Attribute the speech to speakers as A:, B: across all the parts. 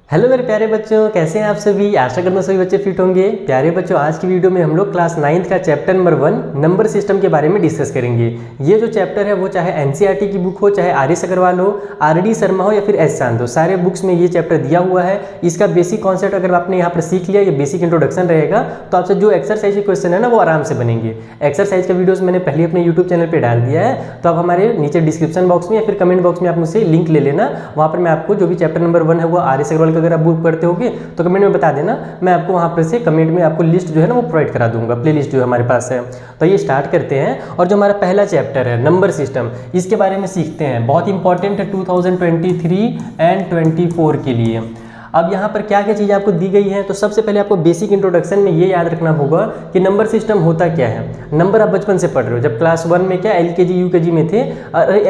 A: Hello मेरे प्यारे बच्चों, कैसे हैं आप सभी। आशा करता हूं सभी बच्चे फिट होंगे। प्यारे बच्चों, आज की वीडियो में हम लोग क्लास 9th का चैप्टर नंबर 1 नंबर सिस्टम के बारे में डिस्कस करेंगे। ये जो चैप्टर है वो चाहे एनसीईआरटी की बुक हो, चाहे आर.एस. अग्रवाल हो, आर.डी. शर्मा हो या फिर एस. चांद हो, सारे बुक्स में ये चैप्टर दिया हुआ है। इसका बेसिक कॉन्सेप्ट अगर आपने यहाँ पर सीख लिया, ये बेसिक इंट्रोडक्शन रहेगा, तो आपसे जो एक्सरसाइज के क्वेश्चन है ना वो आराम से बनेंगे। एक्सरसाइज का वीडियोस मैंने पहले अपने यूट्यूब चैनल पर डाल दिया है, तो आप हमारे नीचे डिस्क्रिप्शन बॉक्स में या फिर कमेंट बॉक्स में आप मुझसे लिंक ले लेना। वहाँ पर मैं आपको जो भी चैप्टर नंबर 1 है वो आर.एस. अग्रवाल का अगर आप बुक पढ़ते हो तो कमेंट में बता देना, मैं आपको वहां पर से कमेंट में आपको लिस्ट जो है ना वो प्रोवाइड करा दूंगा, प्लेलिस्ट जो हमारे पास है। तो ये स्टार्ट करते हैं और जो हमारा पहला चैप्टर है नंबर सिस्टम, इसके बारे में सीखते हैं। बहुत इंपॉर्टेंट है 2023 एंड 24 के लिए। अब यहाँ पर क्या क्या चीज़ आपको दी गई है, तो सबसे पहले आपको बेसिक इंट्रोडक्शन में ये याद रखना होगा कि नंबर सिस्टम होता क्या है। नंबर आप बचपन से पढ़ रहे हो, जब क्लास 1 में क्या LKG UKG में थे,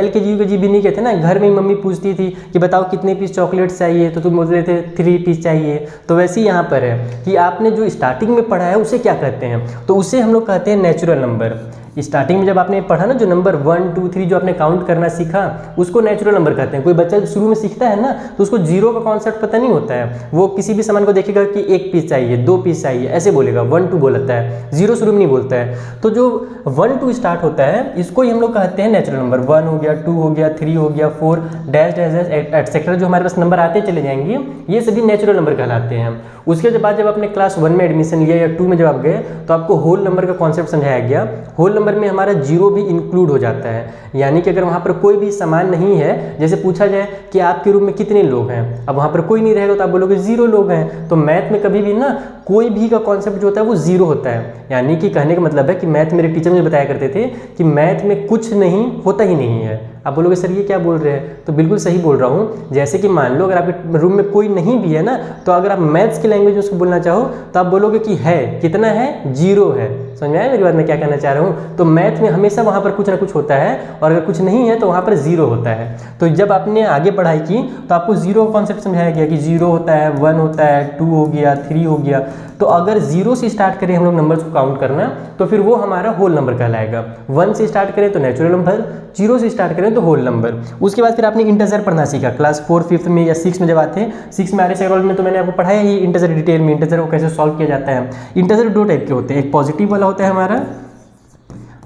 A: LKG UKG भी नहीं कहते ना, घर में मम्मी पूछती थी कि बताओ कितने पीस चॉकलेट्स चाहिए, तो तुम बोलते थे 3 पीस चाहिए। तो वैसे ही यहाँ पर है कि आपने जो स्टार्टिंग में पढ़ा है उसे क्या कहते हैं, तो उसे हम लोग कहते हैं नेचुरल नंबर। स्टार्टिंग में जब आपने पढ़ा ना, जो नंबर 1 2 3 जो आपने काउंट करना सीखा, उसको नेचुरल नंबर कहते हैं। कोई बच्चा शुरू में सीखता है ना, तो उसको जीरो का कॉन्सेप्ट पता नहीं होता है। वो किसी भी सामान को देखेगा कि 1 पीस चाहिए, 2 पीस चाहिए, ऐसे बोलेगा, 1 2 बोलता है, जीरो शुरू में नहीं बोलता है। तो जो 1 2 स्टार्ट होता है, इसको ही हम लोग कहते हैं नेचुरल नंबर। 1 हो गया, 2 हो गया, 3 हो गया, 4 डैश डैश डैश एटसेट्रा, जो हमारे पास नंबर आते चले जाएंगे, ये सभी नेचुरल नंबर कहलाते हैं। उसके बाद जब आपने क्लास 1 में एडमिशन लिया या 2 में जब आप गए, तो आपको होल नंबर का कॉन्सेप्ट समझाया गया। होल नंबर में हमारा जीरो भी इंक्लूड हो जाता है, यानी कि अगर वहाँ पर कोई भी सामान नहीं है, जैसे पूछा जाए कि आपके रूम में कितने लोग हैं, अब वहाँ पर कोई नहीं रहेगा तो आप बोलोगे 0 लोग हैं। तो मैथ में कभी भी ना कोई भी का कॉन्सेप्ट जो होता है वो 0 होता है। यानी कि कहने का मतलब है कि मैथ मेरे टीचर मुझे बताया करते थे कि मैथ में कुछ नहीं होता ही नहीं है। आप बोलोगे सर ये क्या बोल रहे हैं, तो बिल्कुल सही बोल रहा हूँ। जैसे कि मान लो अगर आपके रूम में कोई नहीं भी है ना, तो अगर आप मैथ्स की लैंग्वेज में उसको बोलना चाहो तो आप बोलोगे कि है, कितना है, 0 है। समझ में आया मेरी बात, मैं क्या कहना चाह रहा हूँ। तो मैथ में हमेशा वहाँ पर कुछ ना कुछ होता है, और अगर कुछ नहीं है तो वहाँ पर 0 होता है। तो जब आपने आगे पढ़ाई की तो आपको 0 का कॉन्सेप्ट समझाया गया कि 0 होता है, 1 होता है, 2 हो गया, 3 हो गया। तो अगर 0 से स्टार्ट करें हम लोग नंबर्स को काउंट करना, तो फिर वो हमारा होल नंबर कहलाएगा। 1 से स्टार्ट करें तो नेचुरल नंबर, 0 से स्टार्ट करें तो होल नंबर। उसके बाद फिर आपने इंटीजर पढ़ना सीखा क्लास 4 5th में या 6 में जब आते। 6 में आर.एस. अग्रवाल में तो मैंने आपको पढ़ाया ही इंटीजर डिटेल में, इंटीजर को कैसे सॉल्व किया जाता है। इंटीजर 2 टाइप के होते हैं, एक पॉजिटिव वाला होता है हमारा,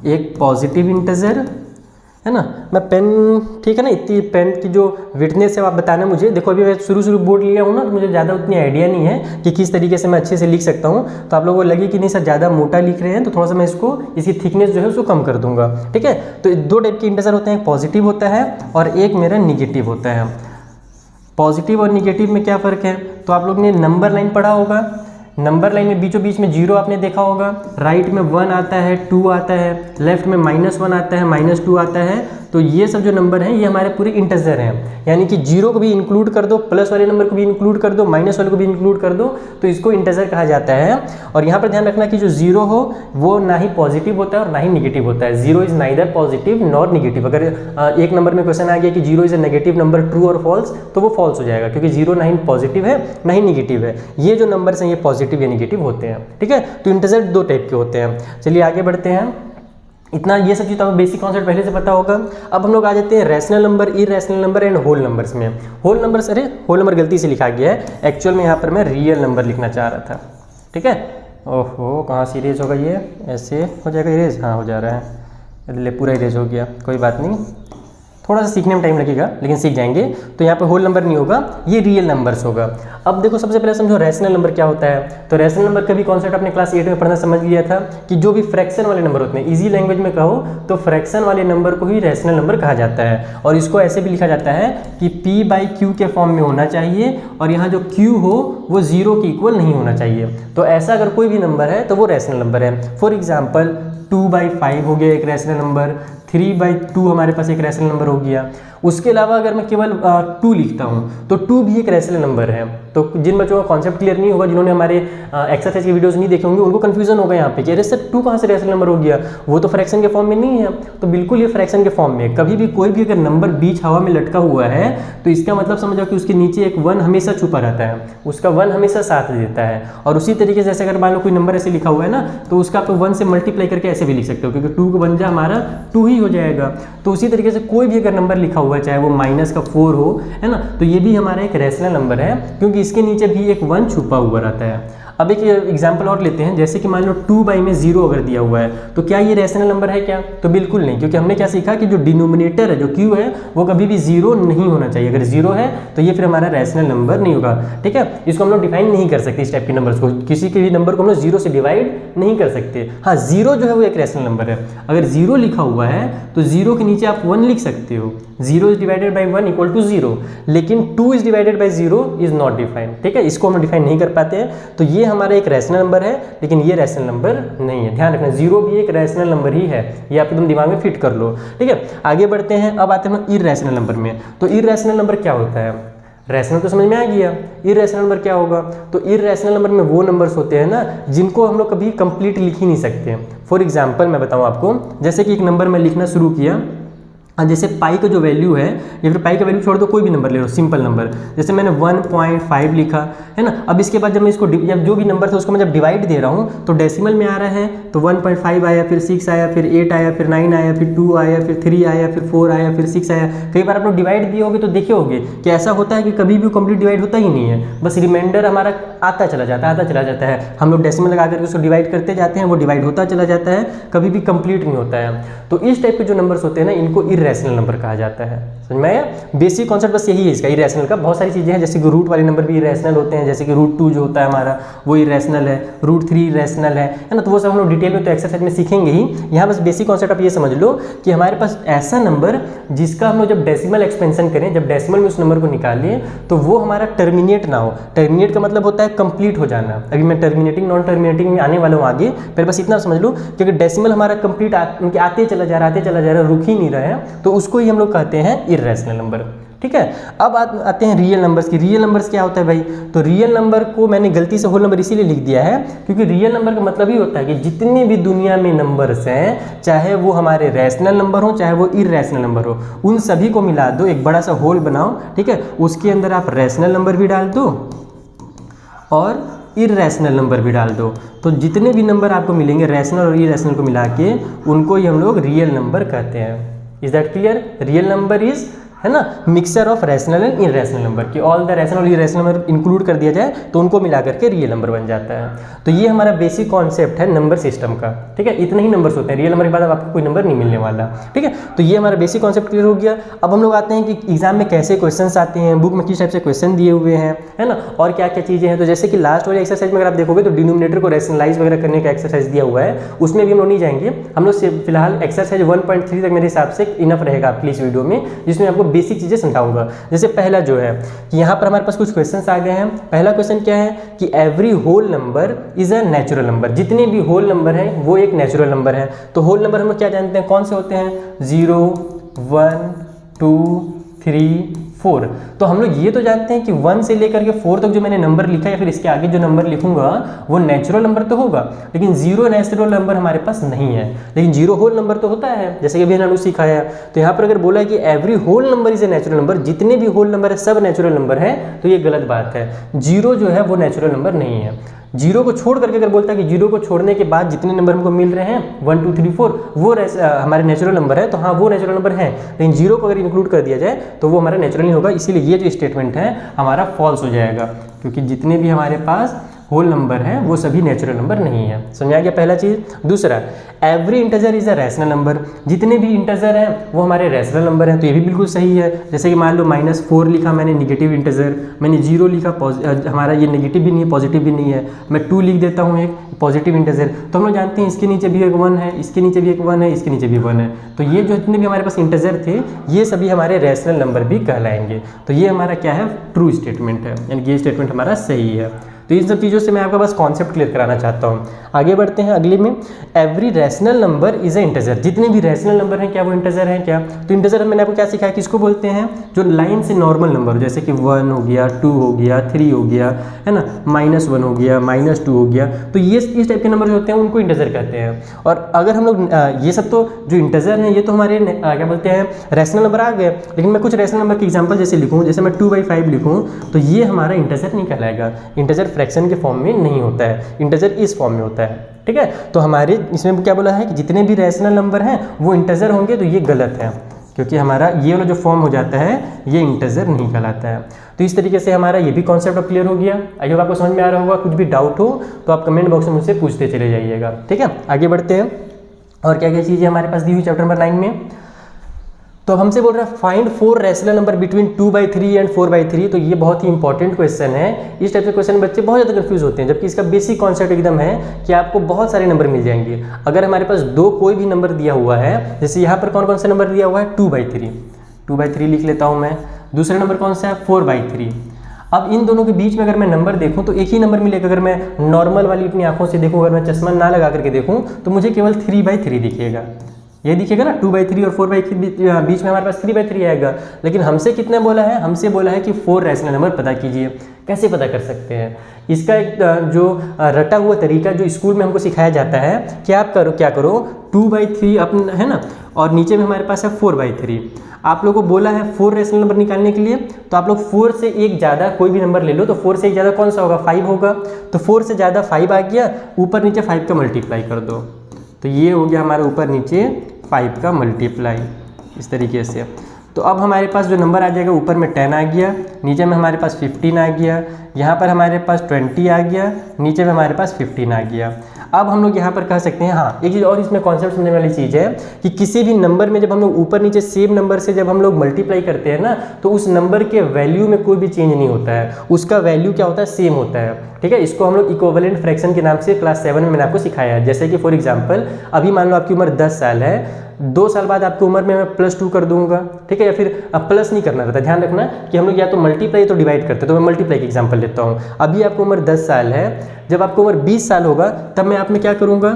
A: एक पॉजिटिव इंटीजर है ना। मैं पेन, ठीक है ना, इतनी पेन की जो विथनेस है आप बताना मुझे। देखो अभी मैं शुरू बोर्ड लिया हूँ ना, तो मुझे ज़्यादा उतनी आइडिया नहीं है कि किस तरीके से मैं अच्छे से लिख सकता हूँ। तो आप लोगों को लगे कि नहीं सर ज़्यादा मोटा लिख रहे हैं, तो थोड़ा सा मैं इसकी थिकनेस जो है उसको कम कर दूंगा, ठीक है। तो 2 टाइप के इंटीजर होते हैं, एक पॉजिटिव होता है और एक मेरा निगेटिव होता है। पॉजिटिव और निगेटिव में क्या फ़र्क है, तो आप लोग ने नंबर लाइन पढ़ा होगा। नंबर लाइन में बीचों बीच में 0 आपने देखा होगा, राइट में 1 आता है, 2 आता है, लेफ्ट में -1 आता है, -2 आता है। तो ये सब जो नंबर हैं ये हमारे पूरे इंटीजर हैं, यानी कि 0 को भी इंक्लूड कर दो, प्लस वाले नंबर को भी इंक्लूड कर दो, माइनस वाले को भी इंक्लूड कर दो, तो इसको इंटीजर कहा जाता है। और यहाँ पर ध्यान रखना कि जो 0 हो वो ना ही पॉजिटिव होता है और ना ही निगेटिव होता है। 0 is neither positive nor negative. अगर एक नंबर में क्वेश्चन आ गया कि 0 is a negative number, true और फॉल्स, तो वो फॉल्स हो जाएगा, क्योंकि 0 ना ही पॉजिटिव है ना ही निगेटिव है। ये जो नंबर्स हैं ये पॉजिटिव या निगेटिव होते हैं, ठीक है। तो इंटीजर 2 टाइप के होते हैं। चलिए आगे बढ़ते हैं। इतना ये सब चीज़ तो आपको बेसिक कॉन्सेप्ट पहले से पता होगा। अब हम लोग आ जाते हैं rational number, irrational number and whole numbers में। होल नंबर्स, अरे होल नंबर गलती से लिखा गया है, एक्चुअल में यहाँ पर मैं रियल नंबर लिखना चाह रहा था, ठीक है। ओहो, कहाँ से इरेज होगा ये, ऐसे हो जाएगा इरेज, हाँ हो जा रहा है, ले पूरा इरेज हो गया, कोई बात नहीं, थोड़ा सा सीखने में टाइम लगेगा लेकिन सीख जाएंगे। तो यहाँ पे होल नंबर नहीं होगा, ये रियल नंबर्स होगा। अब देखो सबसे पहले समझो रैशनल नंबर क्या होता है। तो रैशनल नंबर का भी कॉन्सेप्ट अपने क्लास 8 में पढ़ना समझ लिया था कि जो भी फ्रैक्शन वाले नंबर होते हैं, इजी लैंग्वेज में कहो तो फ्रैक्शन वाले नंबर को ही रैशनल नंबर कहा जाता है। और इसको ऐसे भी लिखा जाता है कि P/Q के फॉर्म में होना चाहिए, और यहाँ जो Q हो वो 0 के इक्वल नहीं होना चाहिए। तो ऐसा अगर कोई भी नंबर है तो वो रैशनल नंबर है। फॉर एग्जाम्पल 2/5 हो गया एक रैशनल नंबर, 3/2 हमारे पास एक रैशनल नंबर हो गया। उसके अलावा अगर मैं केवल 2 लिखता हूँ तो 2 भी एक रैशनल नंबर है। तो जिन बच्चों का कॉन्सेप्ट क्लियर नहीं होगा, जिन्होंने हमारे एक्सरसाइज की वीडियोस नहीं देखे होंगे, उनको कंफ्यूजन होगा यहाँ पे कि अरे सर 2 कहाँ से रैशनल नंबर हो गया, वो तो फ्रैक्शन के फॉर्म में नहीं है। तो बिल्कुल ये फ्रैक्शन के फॉर्म में। कभी भी कोई भी अगर नंबर बीच हवा में लटका हुआ है तो इसका मतलब समझो कि उसके नीचे एक 1 हमेशा छुपा रहता है, उसका 1 हमेशा साथ देता है। और उसी तरीके से जैसे अगर मान लो कोई नंबर ऐसे लिखा हुआ है ना, तो उसका आप 1 से मल्टीप्लाई करके ऐसे भी लिख सकते हो, क्योंकि 2 को 1 जा हमारा 2 ही हो जाएगा। तो उसी तरीके से कोई भी अगर नंबर लिखा हुआ हुआ है, चाहे वो माइनस का 4 हो, है ना, तो ये भी हमारा एक रैशनल नंबर है, क्योंकि इसके नीचे भी एक 1 छुपा हुआ रहता है। अब एक एग्जांपल और लेते हैं, जैसे कि मान लो 2/0 अगर दिया हुआ है, तो क्या ये रैशनल नंबर है क्या? तो बिल्कुल नहीं, क्योंकि हमने क्या सीखा कि जो डिनोमिनेटर है, जो q है, वो कभी भी 0 नहीं होना चाहिए। अगर 0 है तो ये फिर हमारा रैशनल नंबर नहीं होगा, ठीक है। इसको हम लोग डिफाइन नहीं कर सकते, इस टाइप के नंबर्स को, किसी के भी नंबर को हम लोग 0 से डिवाइड नहीं कर सकते। हाँ, 0 जो है वो एक रैशनल नंबर है। अगर 0 लिखा हुआ है तो 0 के नीचे आप 1 लिख सकते हो, 0 = 1 = 0, लेकिन 2 = 0 इज नॉट डिफाइंड, ठीक है, इसको हम डिफाइन नहीं कर पाते हैं। तो ये हमारा एक रैशनल नंबर है, लेकिन ये रैशनल नंबर नहीं है। ध्यान रखना, 0 भी एक रैशनल नंबर ही है, ये आप एकदम दिमाग में फिट कर लो, ठीक है। आगे बढ़ते हैं, अब आते हैं इरैशनल नंबर में। तो इरैशनल नंबर क्या होता है? रैशनल तो समझ में आ गया, इरैशनल नंबर क्या होगा? तो इरैशनल नंबर में वो नंबर्स होते हैं ना जिनको हम लोग कभी कंप्लीट लिख ही नहीं सकते। फॉर एग्जांपल मैं बताऊं आपको, जैसे कि एक नंबर मैं लिखना शुरू किया, जैसे पाई का जो वैल्यू है, या फिर पाई का वैल्यू छोड़ दो, कोई भी नंबर ले लो, सिंपल नंबर, जैसे मैंने 1.5 लिखा, है ना। अब इसके बाद जब मैं इसको जब जो भी नंबर था उसको मैं जब डिवाइड दे रहा हूँ तो डेसिमल में आ रहा है, तो 1.5 आया, फिर 6 आया, फिर 8 आया, फिर 9 आया, फिर 2 आया, फिर 3 आया, फिर 4 आया, फिर 6 आया। कई बार आप लोग डिवाइड दिए होगे तो देखे होगे कि ऐसा होता है कि कभी भी कंप्लीट डिवाइड होता ही नहीं है, बस रिमाइंडर हमारा आता चला जाता है। हम लोग डेसिमल लगा करके उसको डिवाइड करते जाते हैं, वो डिवाइड होता चला जाता है, कभी भी कंप्लीट नहीं होता है। तो इस टाइप के जो नंबर्स होते हैं ना, इनको इरैशनल नंबर कहा जाता है। समझ में आया? बेसिक कॉन्सेप्ट बस यही है इसका, इरैशनल का। बहुत सारी चीज़ें हैं, जैसे कि रूट वाले नंबर भी इरैशनल होते हैं, जैसे कि √2 जो होता है हमारा वो इरैशनल है, √3 इरैशनल है ना। तो वो सब हम लोग डिटेल में तो एक्सरसाइज में सीखेंगे ही। यहाँ बस बेसिक कॉन्सेप्ट आप ये समझ लो कि हमारे पास ऐसा नंबर जिसका हम लोग जब डेसिमल एक्सपेंशन करें, जब डेसिमल में उस नंबर को निकालें, तो वो हमारा टर्मिनेट ना हो। टर्मिनेट का मतलब होता है कंप्लीट हो जाना। अभी मैं टर्मिनेटिंग नॉन टर्मिनेटिंग में आने वाला हूँ आगे, फिर बस इतना समझ लो कि अगर डेसिमल हमारा कंप्लीट आते चला जा रहा, रुक ही नहीं रहा है, तो उसको ही हम लोग कहते हैं इरैशनल नंबर, ठीक है। अब आते हैं रियल नंबर्स की। रियल नंबर्स क्या होता है भाई? तो रियल नंबर को मैंने गलती से होल नंबर इसीलिए लिख दिया है क्योंकि रियल नंबर का मतलब ही होता है कि जितने भी दुनिया में नंबर्स हैं, चाहे वो हमारे रैशनल नंबर हो, चाहे वो इरैशनल नंबर हो, उन सभी को मिला दो, एक बड़ा सा होल बनाओ, ठीक है। उसके अंदर आप रैशनल नंबर भी डाल दो और इरैशनल नंबर भी डाल दो, तो जितने भी नंबर आपको मिलेंगे रैशनल और इरैशनल को मिला के, उनको ही हम लोग रियल नंबर कहते हैं। Is that clear? Real number is, है ना, mixture of rational and irrational number, कि ऑल द रैशनल और इरैशनल नंबर इंक्लूड कर दिया जाए तो उनको मिला करके रियल नंबर बन जाता है। तो ये हमारा बेसिक कॉन्सेप्ट है नंबर सिस्टम का, ठीक है। इतने ही नंबर्स होते हैं, रियल नंबर के बाद आपको कोई नंबर नहीं मिलने वाला, ठीक है। तो ये हमारा बेसिक कॉन्सेप्ट क्लियर हो गया। अब हम लोग आते हैं कि एग्जाम में कैसे क्वेश्चन आते हैं, बुक में किस टाइप से क्वेश्चन दिए हुए हैं, है ना, और क्या क्या चीज़ें हैं। तो जैसे कि लास्ट वाले एक्सरसाइज में अगर आप देखोगे तो डिनोमिनेटर को रैशनलाइज वगैरह करने का एक्सरसाइज दिया हुआ है, उसमें भी हम लोग नहीं जाएंगे। हम लोग फिलहाल एक्सरसाइज 1.3 तक मेरे हिसाब से इनफ रहेगा आपके लिए इस वीडियो में, जिसमें आपको बेसिक चीज़ें समझाऊंगा। जैसे पहला जो है कि यहाँ पर हमारे पास कुछ क्वेश्चंस आ गए हैं। पहला क्वेश्चन क्या है कि every whole number is a natural number. जितने भी होल नंबर हैं वो एक नेचुरल नंबर है। तो होल नंबर हम लोग क्या जानते हैं, कौन से होते हैं? 0, 1, 2, 3, 4। तो हम लोग ये तो जानते हैं कि 1 से लेकर के 4 तक जो मैंने नंबर लिखा है या फिर इसके आगे जो नंबर लिखूंगा वो नेचुरल नंबर तो होगा, लेकिन 0 नेचुरल नंबर हमारे पास नहीं है। लेकिन 0 होल नंबर तो होता है, जैसे कि अभी हमने सिखाया। तो यहाँ पर अगर बोला है कि every whole number is a natural number, जितने भी होल नंबर है सब नेचुरल नंबर है, तो ये गलत बात है। 0 जो है वो नेचुरल नंबर नहीं है। 0 को छोड़ करके अगर बोलता है कि 0 को छोड़ने के बाद जितने नंबर हमको मिल रहे हैं 1, 2, 3, 4 वो हमारे नेचुरल नंबर है, तो हाँ वो नेचुरल नंबर है। लेकिन 0 को अगर इंक्लूड कर दिया जाए तो वो हमारा नेचुरल नहीं होगा। इसीलिए ये जो स्टेटमेंट है हमारा फॉल्स हो जाएगा, क्योंकि जितने भी हमारे पास होल नंबर है वो सभी नेचुरल नंबर नहीं है। समझ आ गया पहला चीज़। दूसरा, every integer is a rational number. जितने भी इंटीजर हैं वो हमारे रैशनल नंबर हैं, तो ये भी बिल्कुल सही है। जैसे कि मान लो -4 लिखा मैंने नेगेटिव इंटीजर, मैंने 0 लिखा हमारा ये नेगेटिव भी नहीं है पॉजिटिव भी नहीं है, मैं 2 लिख देता हूँ एक पॉजिटिव इंटीजर। तो हम लोग जानते हैं इसके नीचे भी एक 1 है, इसके नीचे भी एक 1 है, इसके नीचे भी 1 है। तो ये जो जितने भी हमारे पास इंटीजर थे ये सभी हमारे रैशनल नंबर भी कहलाएंगे। तो ये हमारा क्या है, ट्रू स्टेटमेंट है, यानी कि ये स्टेटमेंट हमारा सही है। तो इन सब चीज़ों से मैं आपका बस कॉन्सेप्ट क्लियर कराना चाहता हूँ। आगे बढ़ते हैं अगले में, every rational number is a integer. जितने भी रैशनल नंबर हैं क्या वो इंटीजर हैं क्या? तो इंटीजर मैंने आपको क्या सिखाया, किसको बोलते हैं? जो लाइन से नॉर्मल नंबर हो, जैसे कि 1 हो गया, 2 हो गया, 3 हो गया, है ना, -1 हो गया, -2 हो गया। तो ये इस टाइप के नंबर जो होते हैं उनको इंटीजर कहते हैं। और अगर हम लोग ये सब तो जो इंटीजर हैं ये तो हमारे क्या बोलते हैं रैशनल नंबर आ गए, लेकिन मैं कुछ रैशनल नंबर के एग्जाम्पल जैसे लिखूँ, जैसे मैं 2/5 लिखूँ तो ये हमारा इंटीजर नहीं कहलाएगा। इंटीजर फ्रैक्शन के फॉर्म में नहीं होता है, इंटीजर इस फॉर्म में होता है, ठीक है। तो हमारे इसमें क्या बोला है कि जितने भी रैशनल नंबर हैं वो इंटीजर होंगे, तो ये गलत है क्योंकि हमारा ये वाला जो फॉर्म हो जाता है ये इंटीजर नहीं कहलाता है। तो इस तरीके से हमारा ये भी कॉन्सेप्ट अब क्लियर हो गया। आई होप आपको समझ में आ रहा होगा। कुछ भी डाउट हो तो आप कमेंट बॉक्स में मुझसे पूछते चले जाइएगा, ठीक है। आगे बढ़ते हैं और क्या क्या चीज़ें हमारे पास दी हुई चैप्टर नंबर 9 में। तो अब हमसे बोल रहा है find 4 rational number between 2/3 and 4/3। तो ये बहुत ही इंपॉर्टेंट क्वेश्चन है। इस टाइप के क्वेश्चन बच्चे बहुत ज़्यादा कंफ्यूज होते हैं, जबकि इसका बेसिक कॉन्सेप्ट एकदम है कि आपको बहुत सारे नंबर मिल जाएंगे। अगर हमारे पास दो कोई भी नंबर दिया हुआ है, जैसे यहाँ पर कौन कौन सा नंबर दिया हुआ है 2/3 लिख लेता हूँ मैं। दूसरा नंबर कौन सा है 4/3। अब इन दोनों के बीच में अगर मैं नंबर देखूं तो एक ही नंबर मिलेगा। अगर मैं नॉर्मल वाली अपनी आंखों से देखूं, अगर मैं चश्मा ना लगा करके देखूं तो मुझे केवल 3/3 दिखेगा। ये दिखेगा ना 2/3 और 4/3 बीच में हमारे पास 3/3 आएगा। लेकिन हमसे कितना बोला है, हमसे बोला है कि 4 रैशनल नंबर पता कीजिए। कैसे पता कर सकते हैं? इसका एक जो रटा हुआ तरीका जो स्कूल में हमको सिखाया जाता है कि आप क्या करो 2/3 अपना है ना, और नीचे में हमारे पास है 4/3। आप लोगों को बोला है 4 रैशनल नंबर निकालने के लिए, तो आप लोग 4 से एक ज़्यादा कोई भी नंबर ले लो। तो 4 से एक ज़्यादा कौन सा होगा 5 होगा। तो 4 से ज़्यादा 5 आ गया, ऊपर नीचे 5 का मल्टीप्लाई कर दो। तो ये हो गया हमारा ऊपर नीचे 5 का मल्टीप्लाई, इस तरीके से। तो अब हमारे पास जो नंबर आ जाएगा ऊपर में 10 आ गया, नीचे में हमारे पास 15 आ गया, यहाँ पर हमारे पास 20 आ गया, नीचे में हमारे पास 15 आ गया। अब हम लोग यहाँ पर कह सकते हैं, हाँ एक चीज़ और इसमें कॉन्सेप्ट समझने वाली चीज़ है कि किसी भी नंबर में जब हम लोग ऊपर नीचे सेम नंबर से जब हम लोग मल्टीप्लाई करते हैं ना, तो उस नंबर के वैल्यू में कोई भी चेंज नहीं होता है। उसका वैल्यू क्या होता है, सेम होता है, ठीक है। इसको हम लोग इक्विवेलेंट फ्रैक्शन के नाम से क्लास 7 में मैंने आपको सिखाया है। जैसे कि फॉर एग्जांपल अभी मान लो आपकी उम्र 10 साल है, 2 साल बाद आपकी उम्र में मैं +2 कर दूंगा, ठीक है। या फिर अब प्लस नहीं करना रहता, ध्यान रखना कि हम लोग या तो मल्टीप्लाई तो डिवाइड करते हैं। तो मैं मल्टीप्लाई की एग्जांपल लेता हूँ। अभी आपकी उम्र 10 साल है, जब आपकी उम्र 20 साल होगा तब मैं आप में क्या करूँगा,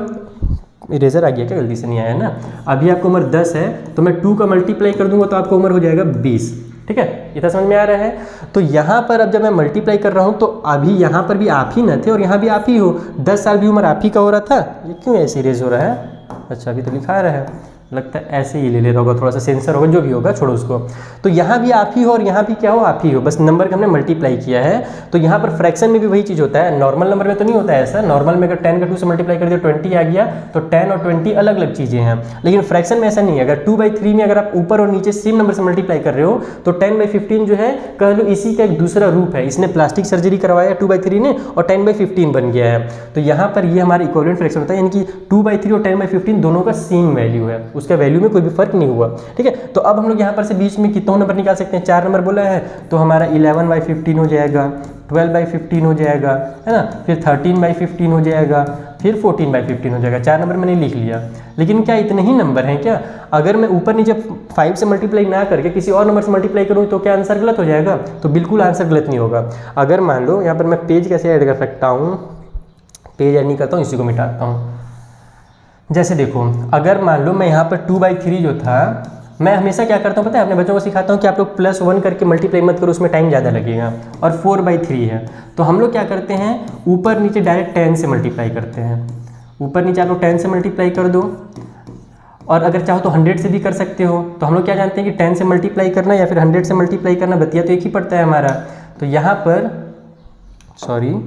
A: इरेजर आ गया क्या, जल्दी से नहीं आया ना। अभी आपकी उम्र 10 है तो मैं 2 का मल्टीप्लाई कर दूंगा तो आपका उम्र हो जाएगा 20, ठीक है। इतना समझ में आ रहा है। तो यहाँ पर अब जब मैं मल्टीप्लाई कर रहा हूँ तो अभी यहाँ पर भी आप ही न थे और यहाँ भी आप ही हो। 10 साल भी उम्र आप ही का हो रहा था। ये क्यों ऐसे इरेज हो रहा है? अच्छा अभी तो लिखा आ रहा है, लगता है ऐसे ही ले रहा होगा, थोड़ा सा सेंसर होगा, जो भी होगा छोड़ो उसको। तो यहाँ भी आप ही हो और यहाँ भी क्या हो, आप ही हो, बस नंबर का हमने मल्टीप्लाई किया है। तो यहाँ पर फ्रैक्शन में भी वही चीज़ होता है। नॉर्मल नंबर में तो नहीं होता है ऐसा। नॉर्मल में अगर 10 का 2 से मल्टीप्लाई कर दिया 20 आ गया, तो 10 और 20 अलग अलग चीज़ें हैं। लेकिन फ्रैक्शन में ऐसा नहीं है। अगर 2/3 में अगर आप ऊपर और नीचे सेम नंबर से मल्टीप्लाई कर रहे हो तो 10/15 जो है कह लो इसी का एक दूसरा रूप है। इसने प्लास्टिक सर्जरी करवाया 2/3 ने और 10/15 बन गया है। तो यहाँ पर ये हमारा इक्विवेलेंट फ्रैक्शन होता है, यानी कि 2/3 और 10/15 दोनों का सेम वैल्यू है, उसका वैल्यू में कोई भी फर्क नहीं हुआ, ठीक है। तो अब हम लोग यहाँ पर से बीच में कितना नंबर निकाल सकते हैं, 4 नंबर बोला है। तो हमारा 11/15 हो जाएगा, 12/15 हो जाएगा, है ना, फिर 13/15 हो जाएगा, फिर 14/15 हो जाएगा। 4 नंबर मैंने लिख लिया। लेकिन क्या इतने ही नंबर हैं क्या? अगर मैं ऊपर नीचे 5 से मल्टीप्लाई ना करके किसी और नंबर से मल्टीप्लाई करूँ तो क्या आंसर गलत हो जाएगा? तो बिल्कुल आंसर गलत नहीं होगा। अगर मान लो यहाँ पर मैं पेज कैसे ऐड कर सकता हूँ, पेज ऐड नहीं करता हूँ, इसी को मिटाता हूँ। जैसे देखो अगर मान लो मैं यहाँ पर 2/3 जो था, मैं हमेशा क्या करता हूँ पता है, अपने बच्चों को सिखाता हूँ कि आप लोग +1 करके मल्टीप्लाई मत करो, उसमें टाइम ज़्यादा लगेगा। और 4/3 है तो हम लोग क्या करते हैं, ऊपर नीचे डायरेक्ट 10 से मल्टीप्लाई करते हैं। ऊपर नीचे आप लोग 10 से मल्टीप्लाई कर दो, और अगर चाहो तो 100 से भी कर सकते हो। तो हम लोग क्या जानते हैं कि 10 से मल्टीप्लाई करना या फिर 100 से मल्टीप्लाई करना, बतिया तो एक ही पड़ता है हमारा। तो यहाँ पर 3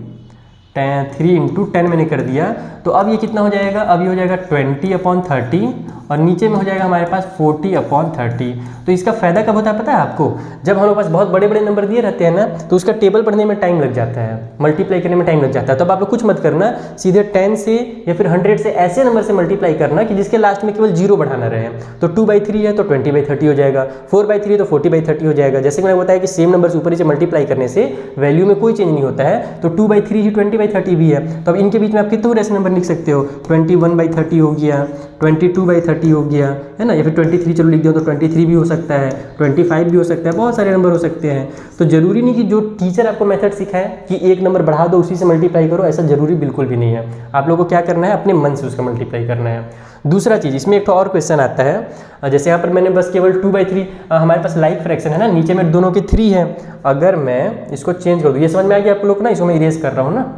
A: × 10 मैंने कर दिया। तो अब ये कितना हो जाएगा, अब ये हो जाएगा 20/30 और नीचे में हो जाएगा हमारे पास 40/30। तो इसका फ़ायदा कब होता है पता है आपको, जब हमारे पास बहुत बड़े बड़े नंबर दिए रहते हैं ना, तो उसका टेबल पढ़ने में टाइम लग जाता है, मल्टीप्लाई करने में टाइम लग जाता है। तब आप लोग कुछ मत करना, सीधे 10 से या फिर 100 से ऐसे नंबर से मल्टीप्लाई करना कि जिसके लास्ट में केवल 0 बढ़ाना रहे। तो 2/3 है तो 20/30 हो जाएगा, 4/3 है तो 40/30 हो जाएगा। जैसे मैंने बताया कि सेम नंबर से ऊपर नीचे मल्टीप्लाई करने से वैल्यू में कोई चेंज नहीं होता है। तो 2/3 ही 20/30 भी है। तो अब इनके बीच में आप कितने ऐसे नंबर लिख सकते हो, 21/30 हो गया, 22/30 हो गया, है ना, या फिर 23 चलो लिख दिया तो 23 भी हो सकता है, 25 भी हो सकता है, बहुत सारे नंबर हो सकते हैं। तो जरूरी नहीं कि जो टीचर आपको मेथड सिखाए कि एक नंबर बढ़ा दो उसी से मल्टीप्लाई करो, ऐसा जरूरी बिल्कुल भी नहीं है। आप लोगों को क्या करना है, अपने मन से उसका मल्टीप्लाई करना है। दूसरा चीज़, इसमें एक और क्वेश्चन आता है। जैसे यहाँ पर मैंने बस केवल 2/3 हमारे पास लाइक फ्रैक्शन है ना, नीचे में दोनों के 3 है। अगर मैं इसको चेंज कर दूँ, ये समझ में आ गया आप लोग ना, इसको मैं इरेज कर रहा हूँ ना,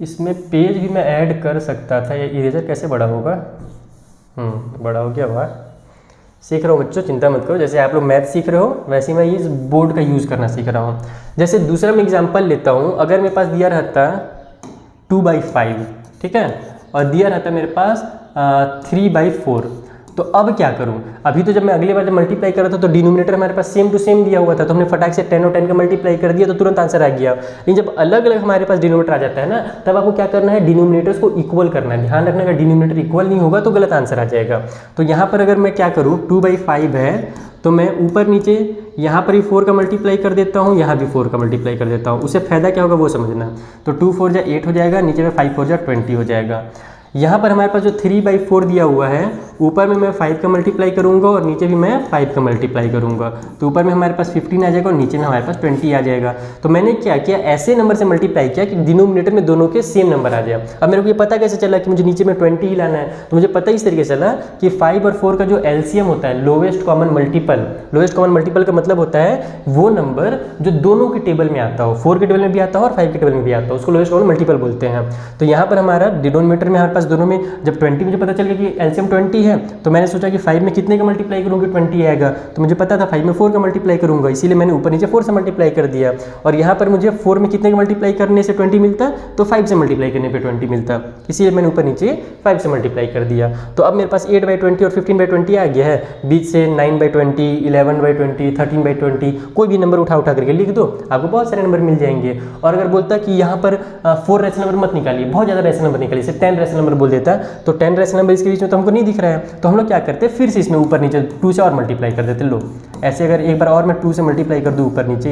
A: इसमें पेज भी मैं ऐड कर सकता था। ये इरेजर कैसे बड़ा होगा, बड़ा हो गया। वाह, सीख रहा हूँ बच्चों, चिंता मत करो। जैसे आप लोग मैथ सीख रहे हो वैसे मैं इस बोर्ड का यूज़ करना सीख रहा हूँ। जैसे दूसरा मैं एग्जांपल लेता हूँ, अगर मेरे पास दिया रहता 2/5, ठीक है, और दिया रहता मेरे पास 3/4, तो अब क्या करूं, अभी तो जब मैं अगली बार जब मल्टीप्लाई कर रहा था तो डिनोमिनेटर हमारे पास सेम टू सेम दिया हुआ था, तो हमने फटाक से 10 और 10 का मल्टीप्लाई कर दिया तो तुरंत आंसर आ गया। लेकिन जब अलग अलग हमारे पास डिनोमिनेटर आ जाता है ना, तब आपको क्या करना है, डिनोमिनेटर्स को इक्वल करना है। ध्यान रखना, अगर डिनोमिनेटर इक्वल नहीं होगा तो गलत आंसर आ जाएगा। तो यहाँ पर अगर मैं क्या करूँ, 2/5 है तो मैं ऊपर नीचे यहाँ पर ही 4 का मल्टीप्लाई कर देता हूँ, यहाँ भी 4 का मल्टीप्लाई कर देता हूँ। उससे फायदा क्या होगा वो समझना। तो 2 4 जा 8 हो जाएगा, नीचे में 5 4 जा 20 हो जाएगा। यहाँ पर हमारे पास जो 3/4 दिया हुआ है, ऊपर में मैं 5 का मल्टीप्लाई करूँगा और नीचे भी मैं 5 का मल्टीप्लाई करूँगा, तो ऊपर में हमारे पास 15 आ जाएगा और नीचे में हमारे पास 20 आ जाएगा। तो मैंने क्या किया, ऐसे नंबर से मल्टीप्लाई किया कि डिनोमिनेटर में दोनों के सेम नंबर आ जाए। अब मेरे को ये पता कैसे चला कि मुझे नीचे में 20 ही लाना है, तो मुझे पता इस तरीके से चला कि 5 और 4 का जो एलसीएम होता है, lowest common multiple, lowest common multiple का मतलब होता है वो नंबर जो दोनों के टेबल में आता हो, 4 के टेबल में भी आता हो और 5 के टेबल में भी आता हो, उसको लोवेस्ट कॉमन मल्टीपल बोलते हैं। तो यहाँ पर हमारा डिनोमिनेटर में हमारे पास दोनों में जब 20 मुझे पता चल गया कि एलसीएम 20 है, तो मैंने सोचा कि 5 में कितने का मल्टीप्लाई करूँगी, 20 आएगा। तो मुझे पता था 5 में 4 का मल्टीप्लाई करूँगा, इसीलिए मैंने ऊपर नीचे 4 से मल्टीप्लाई कर दिया। और यहाँ पर मुझे 4 में कितने का मल्टीप्लाई करने से 20 मिलता, तो 5 से मल्टीप्लाई करने पे 20 मिलता, इसीलिए मैंने ऊपर नीचे 5 से मल्टीप्लाई कर दिया। तो अब मेरे पास 8/20 और 15/20 आ गया है, बीच से 9/20, 11/20, 13/20, कोई भी नंबर उठा करके लिख दो, आपको बहुत सारे नंबर मिल जाएंगे। और अगर बोलता कि यहाँ पर 4 रैशनल नंबर मत निकालिए, बहुत ज़्यादा रैशनल नंबर निकालिए, सिर्फ 10 रैशनल नंबर बोल देता, तो 10 रैशनल नंबर इसके बीच में तो हमको नहीं दिख रहा है, तो हम लोग क्या करते हैं, फिर से इसमें ऊपर नीचे 2 से और मल्टीप्लाई कर देते। लो ऐसे अगर एक बार और मैं 2 से मल्टीप्लाई कर दूँ, ऊपर नीचे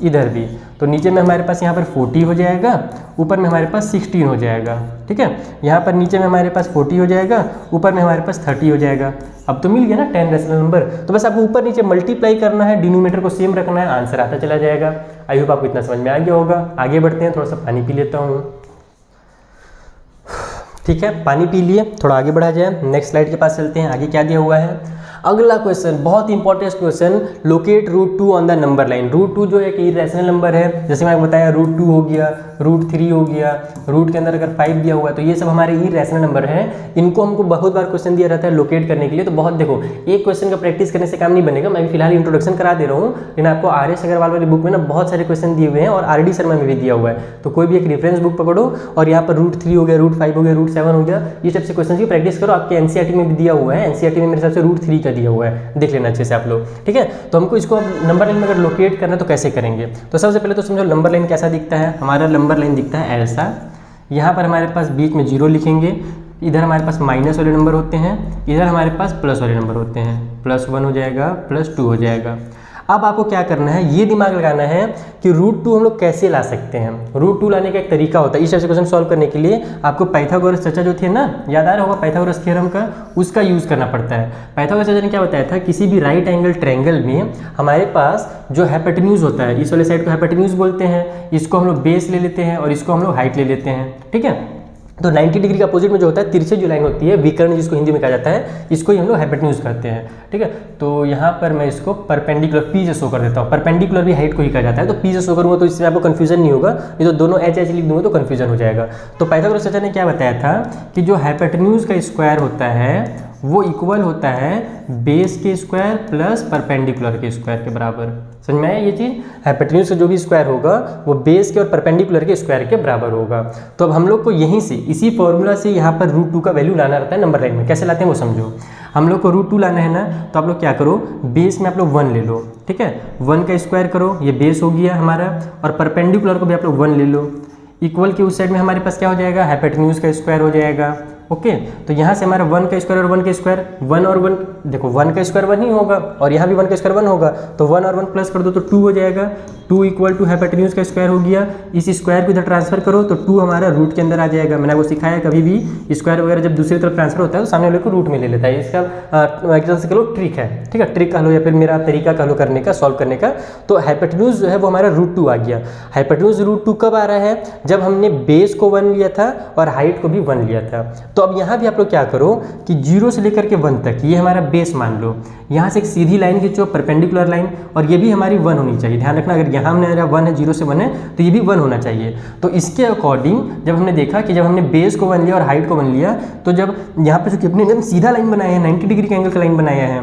A: इधर भी, तो नीचे में हमारे पास यहाँ पर 40 हो जाएगा, ऊपर में हमारे पास 16 हो जाएगा। ठीक है, यहाँ पर नीचे में हमारे पास 40 हो जाएगा, ऊपर में हमारे पास 30 हो जाएगा। अब तो मिल गया ना 10 रैशनल नंबर। तो बस आपको ऊपर नीचे मल्टीप्लाई करना है, डिनोमिनेटर को सेम रखना है, आंसर आता चला जाएगा। आई होप आपको इतना समझ में आ गया होगा। आगे बढ़ते हैं, थोड़ा सा पानी पी लेता हूँ। ठीक है, पानी पी लिए, थोड़ा आगे बढ़ा जाए, नेक्स्ट स्लाइड के पास चलते हैं। आगे क्या दिया हुआ है, अगला क्वेश्चन बहुत important question, locate √2 on the number line. √2 जो एक इरेशनल नंबर है, जैसे मैंने बताया √2 हो गया, √3 हो गया, रूट के अंदर अगर 5 दिया हुआ है, तो ये सब हमारे इरेशनल नंबर हैं। इनको हमको बहुत बार क्वेश्चन दिया रहता है लोकेट करने के लिए। तो बहुत देखो, एक क्वेश्चन का प्रैक्टिस करने से काम नहीं बनेगा, मैं भी फिलहाल इंट्रोडक्शन करा दे रहा हूँ, लेकिन आपको RS अग्रवाल वाली बुक में ना बहुत सारे क्वेश्चन दिए हुए हैं और RD शर्मा में भी दिया हुआ है। तो कोई भी एक रेफरेंस बुक पकड़ो और यहाँ पर √3 हो गया, √5 हो गया, √7 हो गया, ये सबसे क्वेश्चन की प्रैक्टिस करो। आपके NCERT में भी दिया हुआ है, NCERT में मेरे हिसाब से √3 का दिया हुआ है, देख लेना अच्छे से आप लोग। ठीक है, तो हमको इसको नंबर लाइन में अगर लोकेट करना है तो कैसे करेंगे। तो सबसे पहले तो समझो नंबर लाइन कैसा दिखता है। हमारा नंबर लाइन दिखता है ऐसा, यहाँ पर हमारे पास बीच में 0 लिखेंगे, इधर हमारे पास माइनस वाले नंबर होते हैं, इधर हमारे पास प्लस वाले नंबर होते हैं, +1 हो जाएगा, +2 हो जाएगा। अब आपको क्या करना है, ये दिमाग लगाना है कि √2 हम लोग कैसे ला सकते हैं। √2 लाने का एक तरीका होता है। इस टाइप से क्वेश्चन सॉल्व करने के लिए आपको पाइथागोरस चर्चा जो थी ना, याद आ रहा होगा पाइथागोरस थ्योरम का, उसका यूज़ करना पड़ता है। पाइथागोरस चर्चा ने क्या बताया था, किसी भी राइट एंगल ट्रायंगल में हमारे पास जो हाइपोटेन्यूज होता है, इस वाले साइड को हाइपोटेन्यूज बोलते हैं, इसको हम लोग बेस ले लेते हैं और इसको हम लोग हाइट ले लेते हैं। ठीक है, तो 90 डिग्री का अपोजिट में जो होता है, तिरछे जो लाइन होती है, विकर्ण जिसको हिंदी में कहा जाता है, इसको ही हम लोग हाइपोटेन्यूज करते हैं। ठीक है, तो यहाँ पर मैं इसको परपेंडिकुलर P से शो कर देता हूँ। परपेंडिकुलर भी हाइट को ही कहा जाता है, तो P से शो करूँगा तो इससे आपको कन्फ्यूजन नहीं होगा। ये तो दोनों H लिख दूंगा तो कन्फ्यूजन हो जाएगा। तो पाइथागोरस चर्चा ने क्या बताया था कि जो हाइपोटेन्यूज का स्क्वायर होता है वो इक्वल होता है बेस के स्क्वायर प्लस परपेंडिकुलर के स्क्वायर के बराबर। समझ में आया ये चीज़, हाइपोटेन्यूज का जो भी स्क्वायर होगा वो बेस के और परपेंडिकुलर के स्क्वायर के बराबर होगा। तो अब हम लोग को यहीं से इसी फॉर्मूला से यहाँ पर √2 का वैल्यू लाना रहता है नंबर लाइन में। कैसे लाते हैं वो समझो। हम लोग को √2 लाना है ना, तो आप लोग क्या करो, बेस में आप लोग 1 ले लो। ठीक है, 1 का स्क्वायर करो, ये बेस हो गया हमारा, और परपेंडिकुलर को भी आप लोग 1 ले लो। इक्वल के उस साइड में हमारे पास क्या हो जाएगा, हाइपोटेन्यूज का स्क्वायर हो जाएगा। ओके, तो यहाँ से हमारा 1 का स्क्वायर और 1 का स्क्वायर, 1 और 1, देखो 1 का स्क्वायर 1 ही होगा और यहाँ भी 1 का स्क्वायर 1 होगा, तो 1 और 1 प्लस कर दो तो 2 हो जाएगा। 2 इक्वल टू हाइपोटेन्यूज का स्क्वायर हो गया, इस स्क्वायर को इधर ट्रांसफर करो तो 2 हमारा रूट के अंदर आ जाएगा। मैंने आपको सिखाया कभी भी स्क्वायर वगैरह जब दूसरी तरफ ट्रांसफर होता है तो सामने वाले को रूट में ले लेता है। इसका एक तरह से कह लो ट्रिक है। ठीक है, ट्रिक कह लो या फिर मेरा तरीका कह लो करने का, सॉल्व करने का। तो हाइपोटेन्यूज जो है वो हमारा √2 आ गया। हाइपोटेन्यूज √2 कब आ रहा है, जब हमने बेस को 1 लिया था और हाइट को भी 1 लिया था। तो अब यहाँ भी आप लोग क्या करो कि 0 से लेकर के 1 तक ये हमारा बेस मान लो, यहाँ से एक सीधी लाइन खींचो, परपेंडिकुलर लाइन, और ये भी हमारी 1 होनी चाहिए। ध्यान रखना, अगर यहाँ हमने 1 है, 0 से 1 है, तो ये भी 1 होना चाहिए। तो इसके अकॉर्डिंग जब हमने देखा कि जब हमने बेस को 1 लिया और हाइट को 1 लिया, तो जब यहाँ पे जो कितने एकदम सीधा लाइन बनाया है, 90 डिग्री का एंगल का लाइन बनाया है,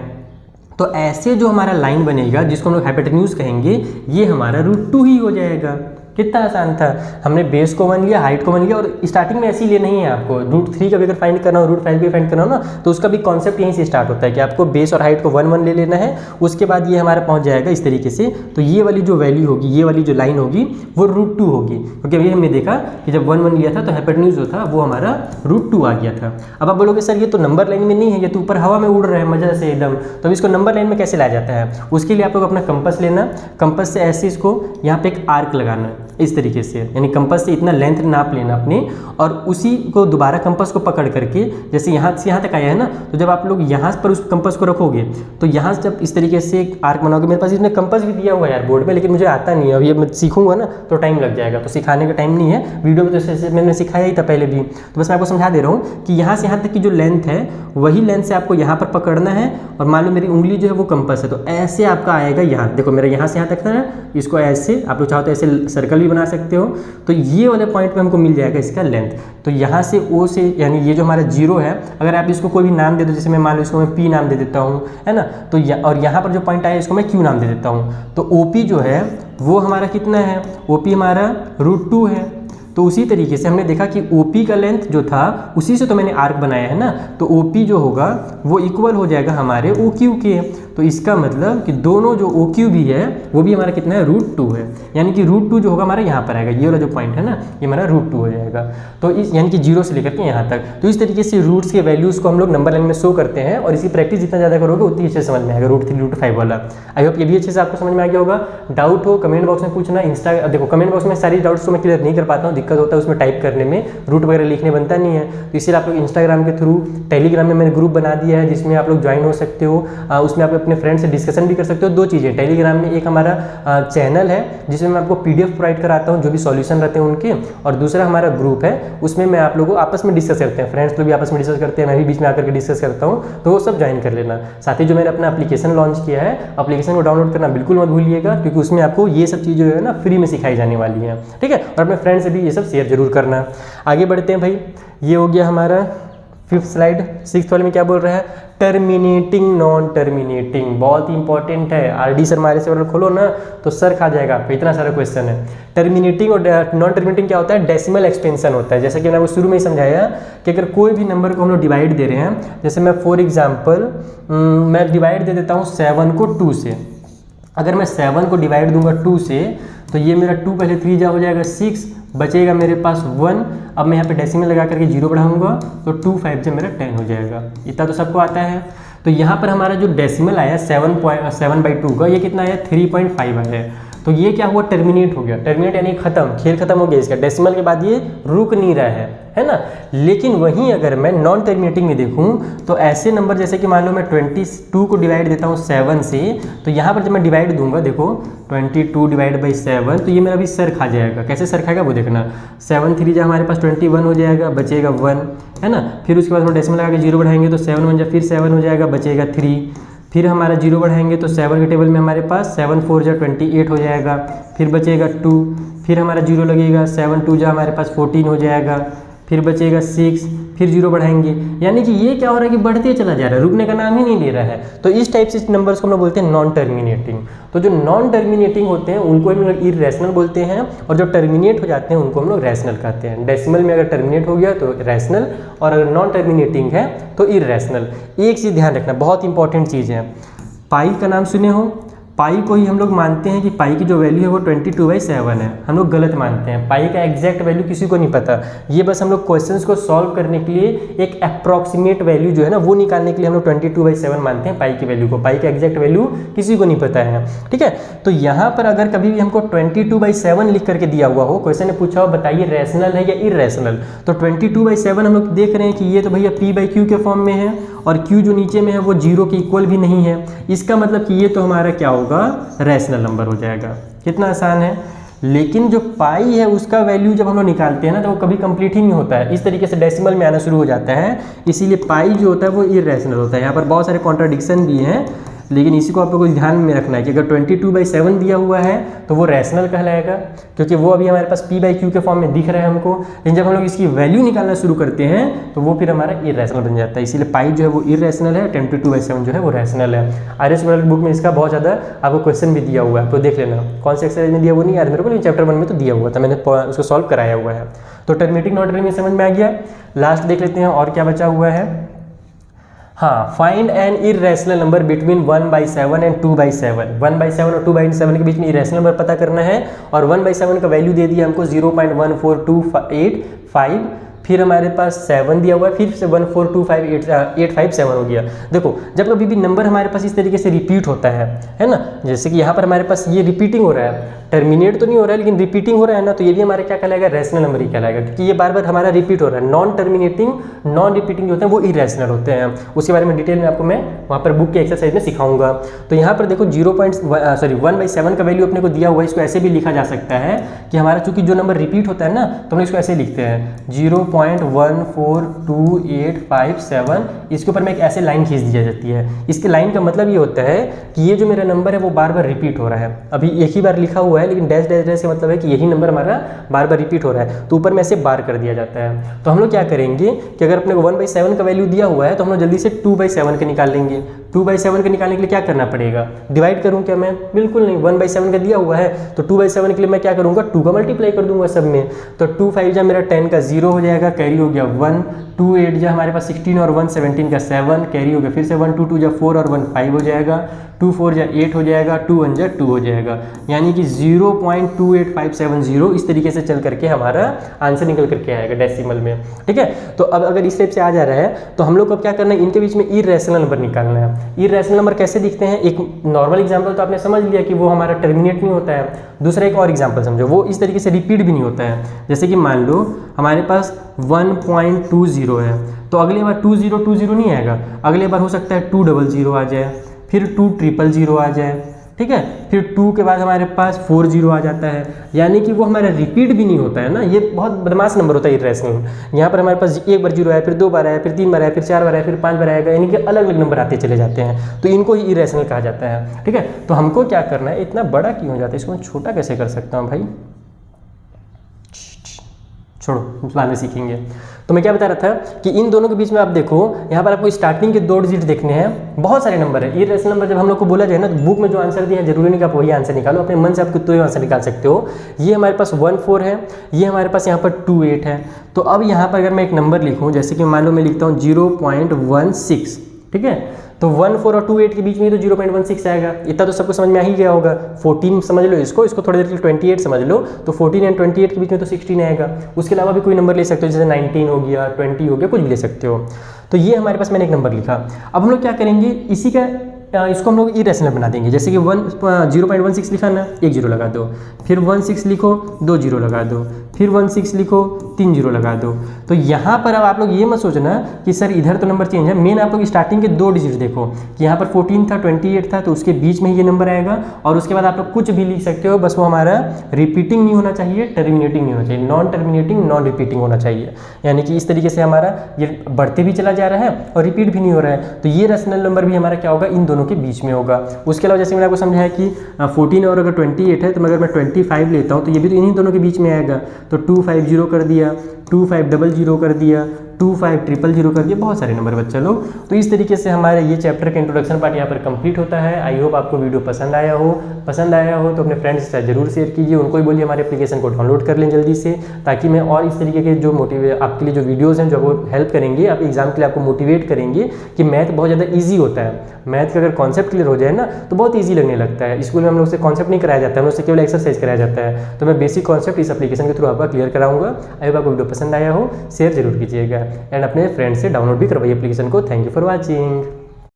A: तो ऐसे जो हमारा लाइन बनेगा जिसको हम लोग हाइपोटेन्यूज कहेंगे, ये हमारा √2 ही हो जाएगा। कितना आसान था, हमने बेस को 1 लिया, हाइट को 1 लिया, और स्टार्टिंग में ऐसे ही लेना ही है आपको। √3 का भी अगर फाइंड करना हो, √5 भी फाइंड करना हो ना, तो उसका भी कॉन्सेप्ट यहीं से स्टार्ट होता है कि आपको बेस और हाइट को 1 1 ले लेना है। उसके बाद ये हमारा पहुंच जाएगा इस तरीके से। तो ये वाली जो वैल्यू होगी, ये वाली जो लाइन होगी वो √2 होगी, क्योंकि अभी हमने देखा कि जब 1 1 लिया था तो हाइपोटेन्यूज जो था वो हमारा √2 आ गया था। अब आप बोलोगे सर ये तो नंबर लाइन में नहीं है, ये तो ऊपर हवा में उड़ रहा है मजा से एकदम, तो इसको नंबर लाइन में कैसे लाया जाता है? उसके लिए आप लोग अपना कंपास लेना, कंपास से ऐसे इसको यहाँ पे एक आर्क लगाना इस तरीके से, यानी कंपास से इतना लेंथ नाप लेना अपने, और उसी को दोबारा कंपास को पकड़ करके जैसे यहाँ से यहाँ तक आया है ना, तो जब आप लोग यहाँ पर उस कंपास को रखोगे तो यहाँ से जब इस तरीके से एक आर्क बनाओगे, मेरे पास इसमें कंपास भी दिया हुआ है यार बोर्ड पे, लेकिन मुझे आता नहीं है, अब ये मैं सीखूंगा ना तो टाइम लग जाएगा, तो सिखाने का टाइम नहीं है, वीडियो में तो मैंने सिखाया ही था पहले भी, तो बस मैं आपको समझा दे रहा हूँ कि यहाँ से यहाँ तक की जो लेंथ है वही लेंथ से आपको यहाँ पर पकड़ना है, और मान लो मेरी उंगली जो है वो कंपास है, तो ऐसे आपका आएगा यहाँ, देखो मेरा यहाँ से यहाँ तक है, इसको ऐसे आप लोग चाहो तो ऐसे सर्कल भी बना सकते हो, तो ये वाले पॉइंट पे हमको मिल जाएगा इसका लेंथ। तो यहाँ से O से, यानी ये जो हमारा 0 है, अगर आप इसको कोई भी नाम दे दो, जैसे मैं मान लो इसको मैं P नाम दे देता हूँ, है ना, तो और यहाँ पर जो पॉइंट आया इसको मैं Q नाम दे देता हूँ, तो OP जो है वो हमारा कितना है? OP हमारा √2 है। तो उसी तरीके से हमने देखा कि OP का लेंथ जो था उसी से तो मैंने आर्क बनाया है ना, तो OP जो होगा वो इक्वल हो जाएगा हमारे OQ के। तो इसका मतलब कि दोनों जो OQ भी है वो भी हमारा कितना है? √2 है, यानी कि √2 जो होगा हमारा यहाँ पर आएगा, ये वाला जो पॉइंट है ना ये हमारा √2 हो जाएगा। तो इस यानी कि 0 से लेकर के यहाँ तक, तो इस तरीके से रूट्स के वैल्यूज़ को हम लोग नंबर लाइन में शो करते हैं, और इसकी प्रैक्टिस जितना ज़्यादा करोगे उतनी अच्छे से समझ में आएगा। √3 √5 वाला आई होप ये भी अच्छे से आपको समझ में आ गया होगा। डाउट हो कमेंट बॉक्स में पूछना, देखो कमेंट बॉक्स में सारी डाउट्स को मैं क्लियर नहीं कर पाता हूँ, दिक्कत होता है उसमें टाइप करने में, रूट वगैरह लिखने बनता नहीं है, तो इसलिए आप लोग इंस्टाग्राम के थ्रू, टेलीग्राम में मैंने ग्रुप बना दिया है जिसमें आप लोग ज्वाइन हो सकते हो, उसमें आप अपने फ्रेंड से डिस्कशन भी कर सकते हो। 2 चीज़ें, टेलीग्राम में एक हमारा चैनल है जिसमें मैं आपको PDF प्रोवाइड कराता हूँ जो भी सॉल्यूशन रहते हैं उनके, और दूसरा हमारा ग्रुप है उसमें मैं आप लोगों आपस में डिस्कस करते हैं, फ्रेंड्स लोग भी आपस में डिस्कस करते हैं, मैं भी बीच में आकर के डिस्कस करता हूँ, तो वो सब ज्वाइन कर लेना। साथ ही जो मैंने अपना एप्लीकेशन लॉन्च किया है, एप्लीकेशन को डाउनलोड करना बिल्कुल मत भूलिएगा, क्योंकि उसमें आपको ये सब चीज़ें जो है ना फ्री में सिखाई जाने वाली है, ठीक है, और अपने फ्रेंड से भी ये सब शेयर जरूर करना। आगे बढ़ते हैं भाई, ये हो गया हमारा 5th स्लाइड। 6th वाले में क्या बोल रहा है? टर्मिनेटिंग नॉन टर्मिनेटिंग, बहुत इंपॉर्टेंट है। RD सर हमारे से खोलो ना तो सर खा जाएगा आपको, इतना सारा क्वेश्चन है। टर्मिनेटिंग और नॉन टर्मिनेटिंग क्या होता है? डेसिमल एक्सपेंशन होता है। जैसा कि मैंने आपको शुरू में ही समझाया कि अगर कोई भी नंबर को हम लोग डिवाइड दे रहे हैं, जैसे मैं फॉर एग्जाम्पल मैं डिवाइड दे देता हूँ 7 को 2 से, अगर मैं 7 को डिवाइड दूंगा 2 से, तो ये मेरा 2 पहले 3 जा हो जाएगा 6, बचेगा मेरे पास 1। अब मैं यहाँ पे डेसिमल लगा करके 0 बढ़ाऊंगा तो 2 5 से मेरा 10 हो जाएगा। इतना तो सबको आता है। तो यहाँ पर हमारा जो डेसिमल आया 7/2 का, ये कितना आया? 3.5 आया है। तो ये क्या हुआ? टर्मिनेट हो गया। टर्मिनेट यानी खत्म, खेल खत्म हो गया इसका। डेसिमल के बाद ये रुक नहीं रहा है ना। लेकिन वहीं अगर मैं नॉन टर्मिनेटिंग में देखूं तो ऐसे नंबर जैसे कि मान लो मैं 22 को डिवाइड देता हूं 7 से, तो यहाँ पर जब मैं डिवाइड दूंगा, देखो 22 डिवाइड बाई 7, तो ये मेरा भी सर खा जाएगा। कैसे सर खाएगा वो देखना। 7 3 जा हमारे पास 21 हो जाएगा, बचेगा 1, है ना। फिर उसके बाद हम डेसिमल लगा के 0 बढ़ाएंगे तो 7 1 जा फिर 7 हो जाएगा, बचेगा 3। फिर हमारा 0 बढ़ाएंगे तो 7 के टेबल में हमारे पास 7 4 जा 28 हो जाएगा, फिर बचेगा 2। फिर हमारा 0 लगेगा, 7 2 जा हमारे पास 14 हो जाएगा, फिर बचेगा 6। फिर 0 बढ़ाएंगे, यानी कि ये क्या हो रहा है कि बढ़ते चला जा रहा है, रुकने का नाम ही नहीं ले रहा है। तो इस टाइप से नंबर्स को हम लोग बोलते हैं नॉन टर्मिनेटिंग। तो जो नॉन टर्मिनेटिंग होते हैं उनको हम लोग इरेशनल बोलते हैं, और जो टर्मिनेट हो जाते हैं उनको हम लोग रैशनल कहते हैं। डेसिमल में अगर टर्मिनेट हो गया तो रैशनल, और अगर नॉन टर्मिनेटिंग है तो इरेशनल। एक चीज़ ध्यान रखना, बहुत इंपॉर्टेंट चीज़ है। पाई का नाम सुने हो? पाई को ही हम लोग मानते हैं कि पाई की जो वैल्यू है वो 22/7 है। हम लोग गलत मानते हैं। पाई का एग्जैक्ट वैल्यू किसी को नहीं पता। ये बस हम लोग क्वेश्चंस को सॉल्व करने के लिए एक अप्रॉक्सीमेट वैल्यू जो है ना वो निकालने के लिए हम लोग 22/7 मानते हैं पाई की वैल्यू को। पाई का एग्जैक्ट वैल्यू किसी को नहीं पता है, ठीक है। तो यहाँ पर अगर कभी भी हमको 22/7 लिख करके दिया हुआ हो, क्वेश्चन ने पूछा हो बताइए रैशनल है या इरेशनल, तो 22/7 हम लोग देख रहे हैं कि ये तो भैया P/Q के फॉर्म में है, और Q जो नीचे में है वो 0 के इक्वल भी नहीं है। इसका मतलब कि ये तो हमारा क्या होगा? रैशनल नंबर हो जाएगा। कितना आसान है। लेकिन जो पाई है उसका वैल्यू जब हम लोग निकालते हैं ना तो वो कभी कंप्लीट ही नहीं होता है, इस तरीके से डेसिमल में आना शुरू हो जाता है। इसीलिए पाई जो होता है वो इरेशनल होता है। यहाँ पर बहुत सारे कॉन्ट्राडिक्शन भी हैं, लेकिन इसी को आप लोगों को ध्यान में रखना है कि अगर 22/7 दिया हुआ है तो वो रैशनल कहलाएगा, क्योंकि वो अभी हमारे पास p/q के फॉर्म में दिख रहा है हमको। लेकिन जब हम लोग इसकी वैल्यू निकालना शुरू करते हैं तो वो फिर हमारा इरेशनल बन जाता है। इसीलिए पाई जो है वो इरेशनल है, 22/7 जो है वो रैशनल है। आर्यस बुक में इसका बहुत ज़्यादा आपको क्वेश्चन भी दिया हुआ है, तो देख लेना। कौन से एक्सरसाइज में दिया वो नहीं याद मेरे को, लेकिन चैप्टर 1 में तो दिया हुआ था, मैंने उसको सॉल्व कराया हुआ है। तो टर्मिनेटिंग नॉन टर्मिनेटिंग समझ में आ गया। लास्ट देख लेते हैं और क्या बचा हुआ है। हाँ, find an irrational number between 1/7 and 2/7। 1/7 और 2/7 के बीच में इरेशनल नंबर पता करना है, और 1/7 का वैल्यू दे दिया हमको 0.14285, फिर हमारे पास 7 दिया हुआ है, फिर से 1425857 हो गया। देखो जब कभी भी नंबर हमारे पास इस तरीके से रिपीट होता है ना, जैसे कि यहाँ पर हमारे पास ये रिपीटिंग हो रहा है, टर्मिनेट तो नहीं हो रहा है लेकिन रिपीटिंग हो रहा है ना, तो ये भी हमारा क्या कहलाएगा, रैशनल नंबर ही कहलाएगा, क्योंकि ये बार बार हमारा रिपीट हो रहा है। नॉन टर्मिनेटिंग नॉन रिपीटिंग जो होते हैं वो इरेशनल होते हैं। उसके बारे में डिटेल में आपको मैं वहाँ पर बुक के एक्सरसाइज में सिखाऊंगा। तो यहाँ पर देखो 1/7 का वैल्यू अपने को दिया हुआ है। इसको ऐसे भी लिखा जा सकता है कि हमारा चूंकि जो नंबर रिपीट होता है ना, तो हम इसको ऐसे लिखते हैं 0.142857। इसके ऊपर में एक ऐसे लाइन खींच दी जाती है। इसके लाइन का मतलब ये होता है कि ये जो मेरा नंबर है वो बार बार रिपीट हो रहा है। अभी एक ही बार लिखा हुआ है लेकिन डैश डैश डैश से मतलब है कि यही नंबर हमारा बार बार रिपीट हो रहा है, तो ऊपर में ऐसे बार कर दिया जाता है। तो हम लोग क्या करेंगे कि अगर अपने को 1/7 का वैल्यू दिया हुआ है तो हम लोग जल्दी से 2/7 के निकाल लेंगे। 2/7 के निकालने के लिए क्या करना पड़ेगा, डिवाइड करूँ क्या मैं, बिल्कुल नहीं। 1/7 का दिया हुआ है तो 2/7 के लिए मैं क्या करूँगा, 2 का मल्टीप्लाई कर दूंगा सब में। तो 2 5 जा मेरा 10 का 0 हो जाएगा, कैरी हो गया 1, 2 8 जा हमारे पास 16 और 1 17 का 7, कैरी हो गया फिर से 1 2 2 जा 4 और 1 5 हो जाएगा, 2 4 जा 8 हो जाएगा, 2 1 जा 2 हो जाएगा, यानी कि 0.28570 इस तरीके से चल करके हमारा आंसर निकल करके आएगा डेसिमल में। ठीक है, तो अब अगर इस टाइप से आ जा रहा है तो हम लोग को अब क्या करना है, इनके बीच में इरेशनल नंबर निकालना है। इरेशनल नंबर कैसे दिखते हैं, एक नॉर्मल एग्जाम्पल तो आपने समझ लिया कि वो हमारा टर्मिनेट नहीं होता है। दूसरा एक और एग्जाम्पल समझो, वो इस तरीके से रिपीट भी नहीं होता है। जैसे कि मान लो हमारे पास 1.20 है, तो अगली बार 2020 नहीं आएगा, अगली बार हो सकता है 200 आ जाए, फिर 2000 आ जाए। ठीक है, फिर 2 के बाद हमारे पास 40 आ जाता है, यानी कि वो हमारा रिपीट भी नहीं होता है ना। ये बहुत बदमाश नंबर होता है इरेशनल। यहाँ पर हमारे पास एक बार 0 आया, फिर 2 बार आया, फिर 3 बार आया, फिर 4 बार आया, फिर 5 बार आएगा, यानी कि अलग अलग नंबर आते चले जाते हैं, तो इनको ही इरेशनल कहा जाता है। ठीक है, तो हमको क्या करना है, इतना बड़ा क्यों हो जाता है, इसको मैं छोटा कैसे कर सकता हूँ भाई, छोड़ो बाद में सीखेंगे। तो मैं क्या बता रहा था कि इन दोनों के बीच में आप देखो, यहाँ पर आपको स्टार्टिंग के 2 डिजिट देखने हैं। बहुत सारे नंबर है, इरेशनल नंबर जब हम लोग को बोला जाए ना, तो बुक में जो आंसर दिया है जरूरी नहीं कि आप वही आंसर निकालो, अपने मन से आप कितना आंसर निकाल सकते हो। ये हमारे पास 1 4 है, ये हमारे पास यहाँ पर 2 8 है। तो अब यहाँ पर अगर मैं एक नंबर लिखूँ, जैसे कि मान लो मैं लिखता हूँ 0.16, ठीक है, तो 1 4 और 2 8 के बीच में तो 0.16 आएगा। इतना तो सबको समझ में आ ही गया होगा। 14 समझ लो इसको थोड़ी देर के लिए 28 समझ लो, तो 14 एंड 28 के बीच में तो 16 आएगा। उसके अलावा भी कोई नंबर ले सकते हो, जैसे 19 हो गया, 20 हो गया, कुछ भी ले सकते हो। तो ये हमारे पास मैंने एक नंबर लिखा। अब हम लोग क्या करेंगे, इसी का इसको हम लोग इरेशनल बना देंगे। जैसे कि 0.16 लिखा ना, 1 0 लगा दो, फिर 16 लिखो, 2 0 लगा दो, फिर 16 लिखो, 3 0 लगा दो। तो यहाँ पर अब आप लोग ये मत सोचना कि सर इधर तो नंबर चेंज है। मेन आप लोग स्टार्टिंग के 2 डिजिट देखो कि यहाँ पर 14 था, 28 था, तो उसके बीच में ही ये नंबर आएगा। और उसके बाद आप लोग कुछ भी लिख सकते हो, बस वो हमारा रिपीटिंग नहीं होना चाहिए, टर्मिनेटिंग नहीं होना चाहिए, नॉन टर्मिनेटिंग नॉन रिपीटिंग होना चाहिए। यानी कि इस तरीके से हमारा ये बढ़ते भी चला जा रहा है और रिपीट भी नहीं हो रहा है। तो ये रैशनल नंबर भी हमारा क्या होगा, इन दोनों के बीच में होगा। उसके अलावा जैसे मैंने आपको समझाया कि 14 और अगर 28 है, तो अगर मैं 25 लेता हूँ तो ये भी तो इन्हीं दोनों के बीच में आएगा। तो 250 कर दिया, 2500 कर दिया, 25000 कर दिया, बहुत सारे नंबर बच्चा लोग। तो इस तरीके से हमारे ये चैप्टर का इंट्रोडक्शन पार्ट यहाँ पर कंप्लीट होता है। आई होप आपको वीडियो पसंद आया हो तो अपने फ्रेंड्स के साथ जरूर शेयर कीजिए, उनको ही बोलिए हमारे एप्लीकेशन को डाउनलोड कर लें जल्दी से, ताकि मैं और इस तरीके के जो आपके लिए जो वीडियोज़ हैं जो आपको हेल्प करेंगे, आप एग्जाम के लिए आपको मोटिवेट करेंगे कि मैथ बहुत ज़्यादा ईजी होता है। मैथ का अगर कॉन्सेप्ट क्लियर हो जाए ना तो बहुत ईजी लगने लगता है। स्कूल में हम लोग से कॉन्सेप्ट नहीं कराया जाता है, हम लोग से केवल एक्सरसाइज कराया जाता है। तो मैं बेसिक कॉन्सेप्ट इस एप्लीकेशन के थ्रू आपका क्लियर कराऊंगा। आई होप आपको वीडियो पसंद आया हो, शेयर जरूर कीजिएगा एंड अपने फ्रेंड से डाउनलोड भी करवाइए एप्लीकेशन को। Thank you for watching.